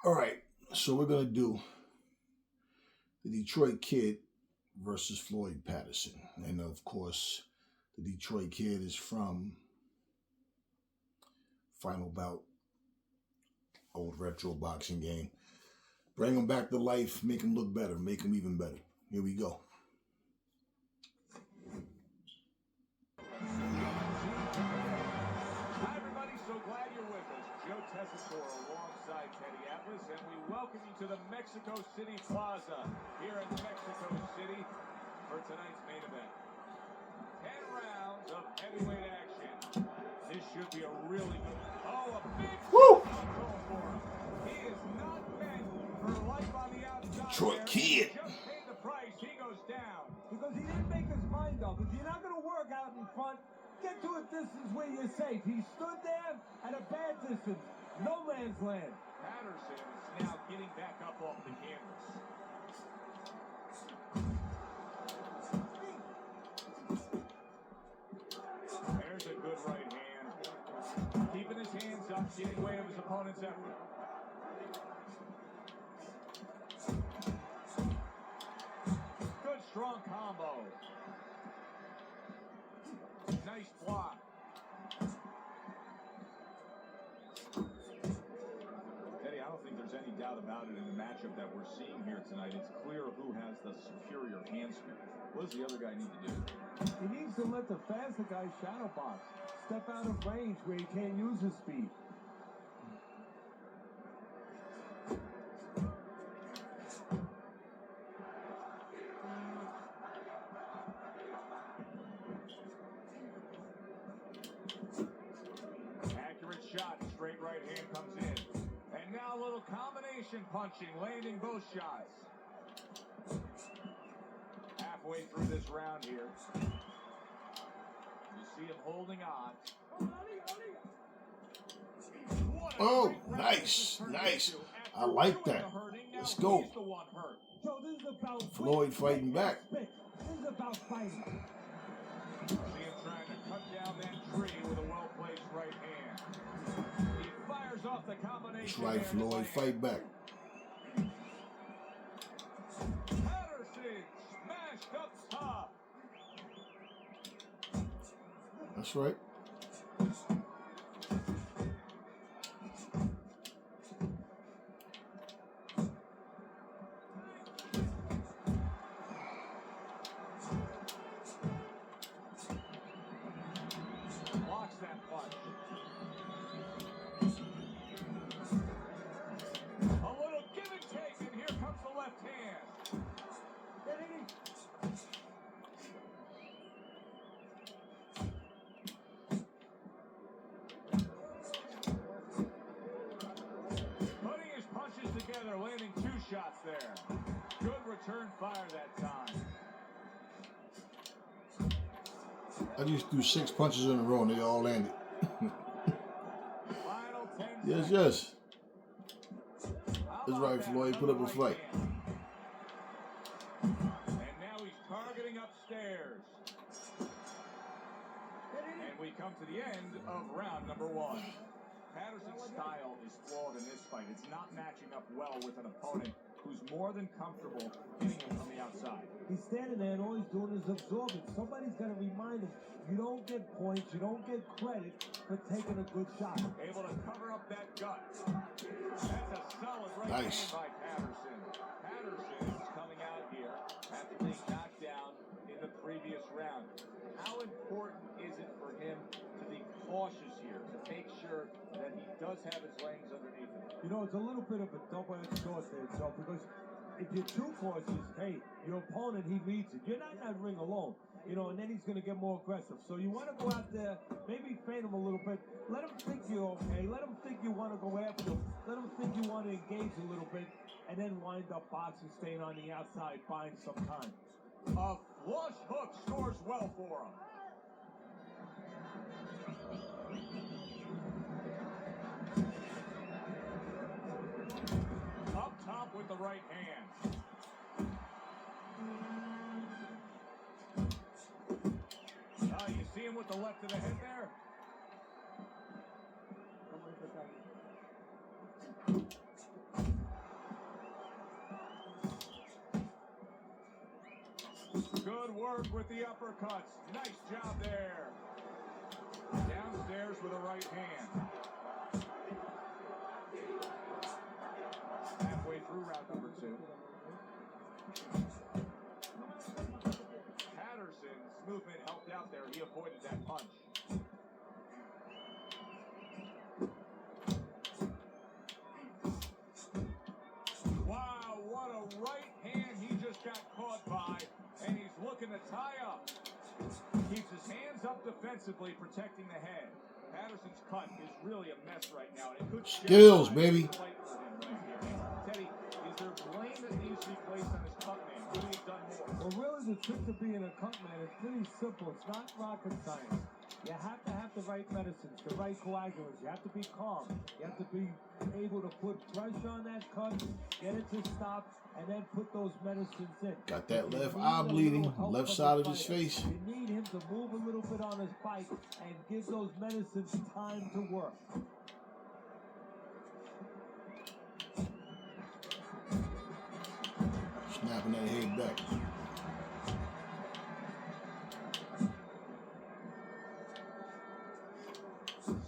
All right, so we're gonna do the Detroit Kid versus Floyd Patterson, and of course, the Detroit Kid is from Final Bout, old retro boxing game. Bring him back to life, make him look better, make him even better. Here we go. Hi, everybody. So glad you're with us. Joe Tessitore alongside Teddy Atlas, and we welcome you to the Mexico City Plaza here in Mexico City for tonight's main event. 10 rounds of heavyweight action. This should be a really good. Oh, a big Woo! for him. He is not meant for life on the outside. Detroit Kid. Just paid the price. He goes down. Because he didn't make his mind up. If you're not going to work out in front, get to a distance where you're safe. He stood there at a bad distance. No man's land. Patterson is now getting back up off the canvas. There's a good right hand. Keeping his hands up, getting weight of his opponent's effort. Good strong combo. Nice block. Eddie, I don't think there's any doubt about it in the matchup that we're seeing here tonight. It's clear who has the superior hand speed. What does the other guy need to do? He needs to let the faster guy shadow box. Step out of range where he can't use his speed. Accurate shot, straight right hand comes in. And now a little combination punching, landing both shots. Halfway through this round here. You see him holding on. Oh, nice, nice. I like that. Let's go. Joe, this is about Floyd fighting back. This is about fighting. See him trying to cut down that tree with a well-placed right hand. He fires off the combination. That's right, Floyd, fight back. Patterson smashed up top. That's right. Blocks that punch. A little give and take, and here comes the left hand. Putting his punches together, landing 2 shots there. Good return fire that time. I just threw 6 punches in a row and they all landed. Final 10 Yes, seconds. yes. How That's about right, that? Floyd. Put up a fight. hand. And now he's targeting upstairs. And we come to the end of round number 1. Patterson's style is flawed in this fight. It's not matching up well with an opponent who's more than comfortable hitting him from the outside. He's standing there and all he's doing is absorbing. Somebody's got to remind him, you don't get points, you don't get credit for taking a good shot. Able to cover up that gut. That's a solid right Nice. hand by Patterson. Patterson is coming out here after being knocked down in the previous round. How important is it for him to be cautious here, to make sure that he does have his legs underneath him? You know, it's a little bit of a double-edged sword there, so because if you're too cautious, hey, your opponent, he reads it. You're not in that ring alone, you know, and then he's going to get more aggressive. So you want to go out there, maybe feint him a little bit. Let him think you're okay. Let him think you want to go after him. Let him think you want to engage a little bit, and then wind up boxing, staying on the outside, buying some time. A flush hook scores well for him. Up top with the right hand. You see him with the left of the head there? Good work with the uppercuts. Nice job there. Downstairs with a right hand. Halfway through round number 2. Patterson's movement helped out there. He avoided that punch. Wow, what a right hand he just got caught by. And he's looking to tie up. Keeps his hands up defensively, protecting the head. Patterson's cut is really a mess right now. And it could Skills, baby. Teddy, is there blame that needs to be placed on his cut man? Could he have done more? Well, really, the trick to being a cut man is pretty simple. It's not rocket science. You have to have the right medicines, the right coagulants. You have to be calm. You have to be able to put pressure on that cut, get it to stop, and then put those medicines in. Got that left eye bleeding, left side of his face. You need him to move a little bit on his bike and give those medicines time to work. Snapping that head back.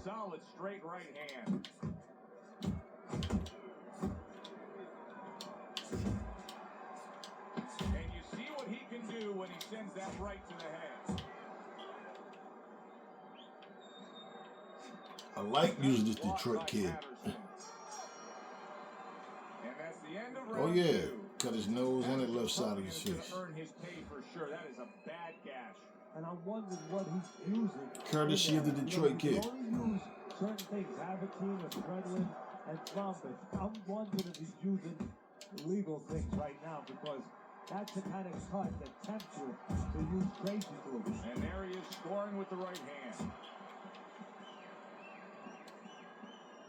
Solid straight right hand. And you see what he can do when he sends that right to the head. I like using this Detroit kid. And that's the end of Oh round yeah, 2. cut his nose and the left side of his He's gonna face. earn his pay for sure. That is a bad gash. And I'm wondering what he's using. Courtesy of the Detroit You kid. can only use certain things, Avitine, adrenaline, and thrombus. I'm wondering if he's using illegal things right now because that's the kind of cut that tempts you to use crazy moves. And there he is scoring with the right hand.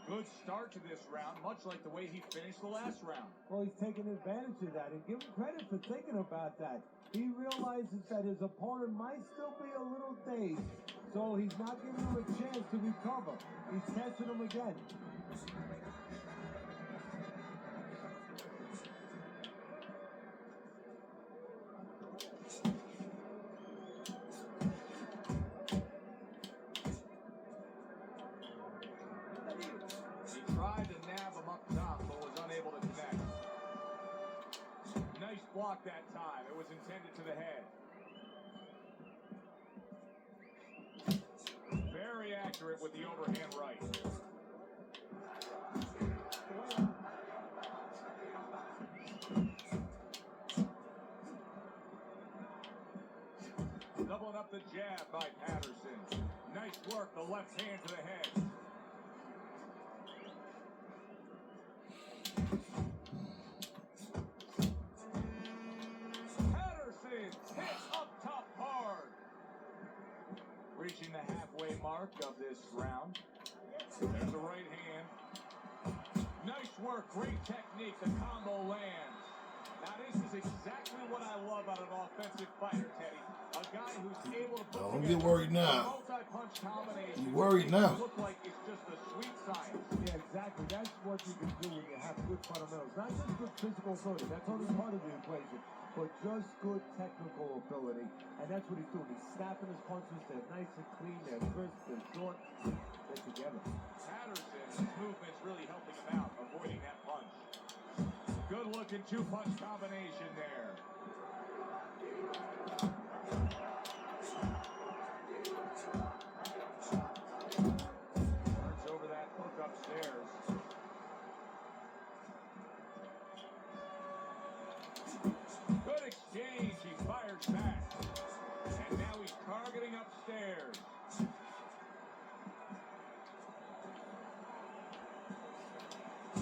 Good start to this round, much like the way he finished the last round. Well, he's taking advantage of that, and give him credit for thinking about that. He realizes that his opponent might still be a little dazed, so he's not giving him a chance to recover. He's testing him again. He tried to nab him up top, but was unable to connect. Nice block that time. It was intended to the head. Very accurate with the overhand right. Doubling up the jab by Patterson. Nice work, the left hand to the head. Patterson hit up top hard. Reaching the halfway mark of this round. There's the right hand. Nice work, great technique. The combo lands. Now this is exactly what I love out of an offensive fighter, Teddy. A guy who's able to put Don't get worried now. multi-punch combination. You worried now. Look like it's just a sweet science. Yeah, exactly. That's what you can do when you have good fundamentals. Not just good physical ability. That's only part of the equation. But just good technical ability. And that's what he's doing. He's snapping his punches. They're nice and clean. They're crisp. They're short. They're together. Patterson's movement's really helping him out, avoiding that punch. Good looking two-punch combination there. Turns over that hook upstairs. Good exchange. He fires back. And now he's targeting upstairs.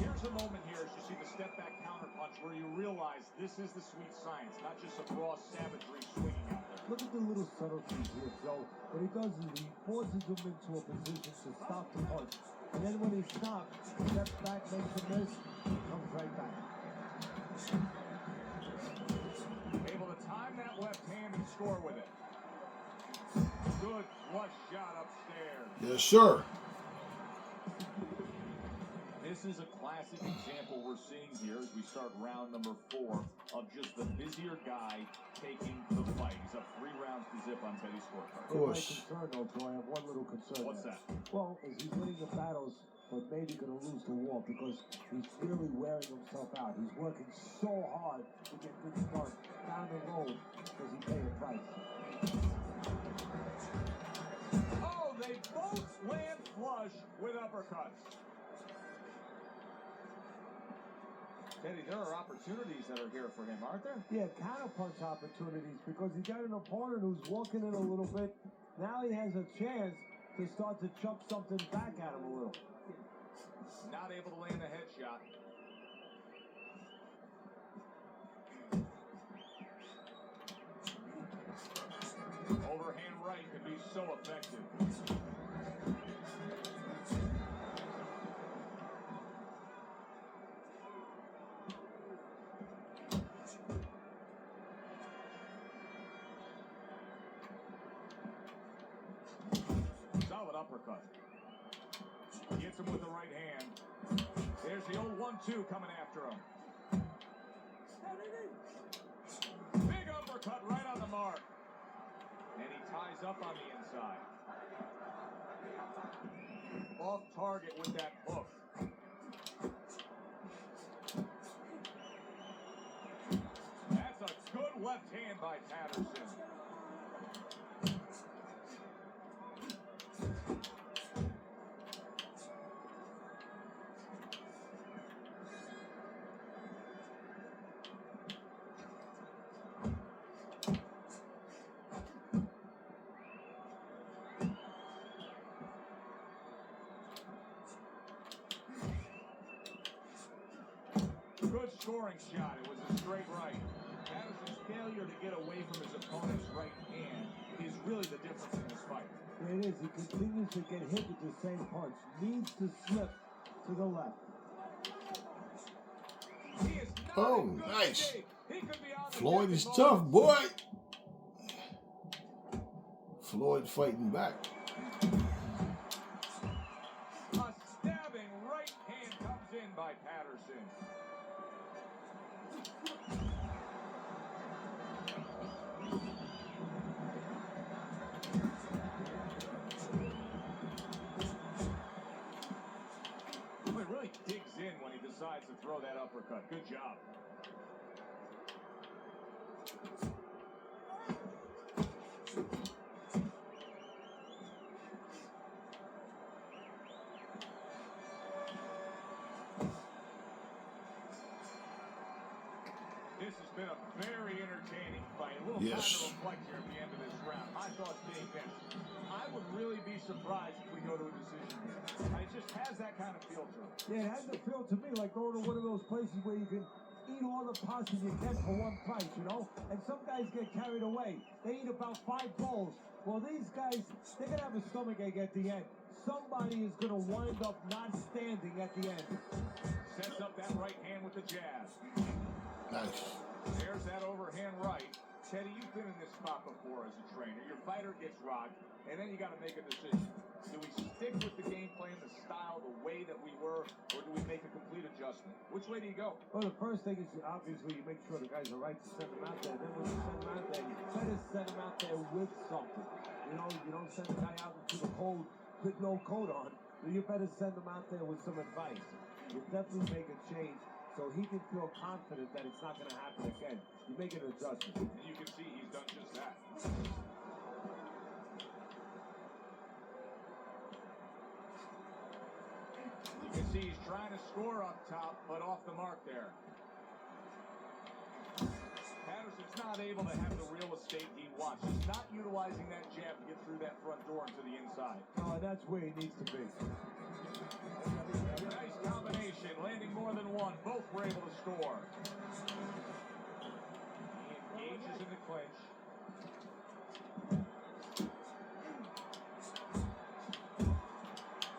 Here's a moment here as you see the step back counter punch where you realize this is the sweet science, not just some raw savagery swinging out there. Look at the little subtleties here, Joe. What he does is he forces him into a position to stop the punch. And then when he stops, steps back, makes a miss, comes right back. Able to time that left hand and score with it. Good flush shot upstairs. Yes, sir. This This is a classic example we're seeing here as we start round number 4 of just the busier guy taking the fight. He's up 3 rounds to zip on Teddy's scorecard. Of course. My concern, though, Joe, I have one little concern. What's that? Well, is he's winning the battles, but maybe going to lose the war because he's really wearing himself out. He's working so hard to get good start down the road because he paid a price. Oh, they both land flush with uppercuts. Teddy, there are opportunities that are here for him, aren't there? Yeah, counterpunch opportunities because he got an opponent who's walking in a little bit. Now he has a chance to start to chuck something back at him a little. Not able to land a headshot. Overhand right can be so effective. Solid uppercut. Gets him with the right hand. There's the old 1-2 coming after him. Big uppercut right on the mark. And he ties up on the inside. Off target with that hook. That's a good left hand by Patterson. Good scoring shot. It was a straight right. Patterson's failure to get away from his opponent's right hand is really the difference in this fight. It is. He continues to get hit with the same punch. Needs to slip to the left. He is not Oh, in good nice. shape. He could be on the Floyd deck is in tough, moments. boy. Floyd fighting back. A stabbing right hand comes in by Patterson. He really digs in when he decides to throw that uppercut. Good job. This has been a very entertaining fight. A little time Yes. to reflect here at the end of this round. My thoughts being this. I would really be surprised if we go to a decision here. It just has that kind of feel to it. Yeah, it has to feel to me like going to one of those places where you can eat all the pasta you can for one price, you know? And some guys get carried away. They eat about 5 bowls. Well, these guys, they're going to have a stomachache at the end. Somebody is going to wind up not standing at the end. Sets up that right hand with the jab. Nice. There's that overhand right. Teddy, you've been in this spot before as a trainer. Your fighter gets rocked, and then you got to make a decision. Do we stick with the game plan, the style, the way that we were, or do we make a complete adjustment? Which way do you go? Well, the first thing is obviously you make sure the guys are right to send them out there. Then when you send them out there, you better send them out there with something. You know, you don't send a guy out into the cold with no coat on. You better send them out there with some advice. You definitely make a change so he can feel confident that it's not going to happen again. You make an adjustment. And you can see he's done just that. You can see he's trying to score up top, but off the mark there. Patterson's not able to have the real estate he wants. He's not utilizing that jab to get through that front door into the inside. Oh, that's where he needs to be. Nice combination, landing more than one. Both were able to score. He engages in the clinch.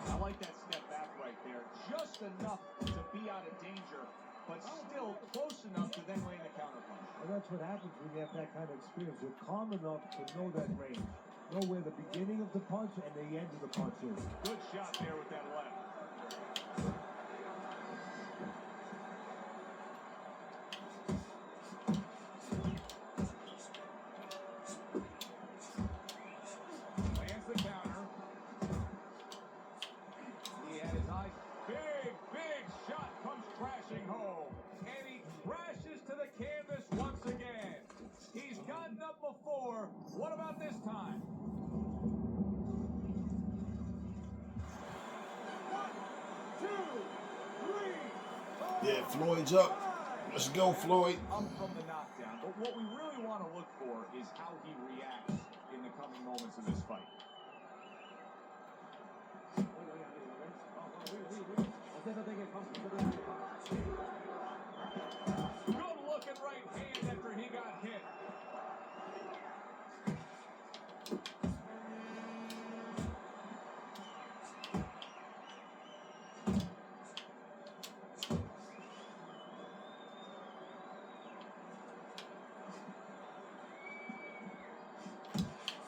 I like that step back right there. Just enough to be out of danger, but still close enough to then land a counterpunch. And that's what happens when you have that kind of experience. You're calm enough to know that range. Know where the beginning of the punch and the end of the punch is. Good shot there with that left. What about this time? 1, 2, 3, 4, Yeah, Floyd's up. Let's go, Floyd. Up from the knockdown, but what we really want to look for is how he reacts in the coming moments of this fight. Good looking right hand after he got hit.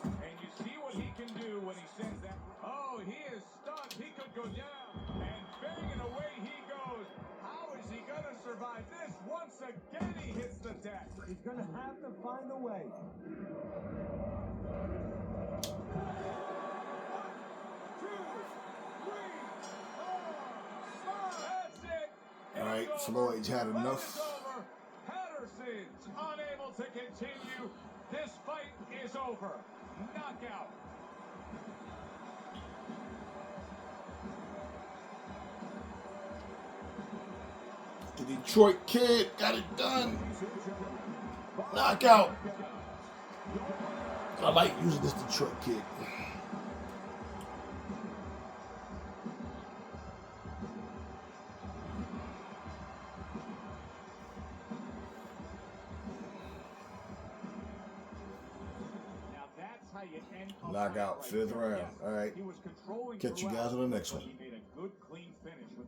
And you see what he can do when he sends that. Oh, he is stunned. He could go down. And banging away he goes. How is he going to survive this? Once again, he hits the deck. He's going to have to find a way. 1, 2, 3, 4, 5. That's it. All right, It's Floyd's had over. enough. It's over. Patterson's unable to continue. This fight is over. Knockout. The Detroit Kid got it done. Knockout. I like using this Detroit Kid. Now that's how you end up. Knockout, fifth round. All right. He was controlling Catch you throughout, guys on the next but one. he made a good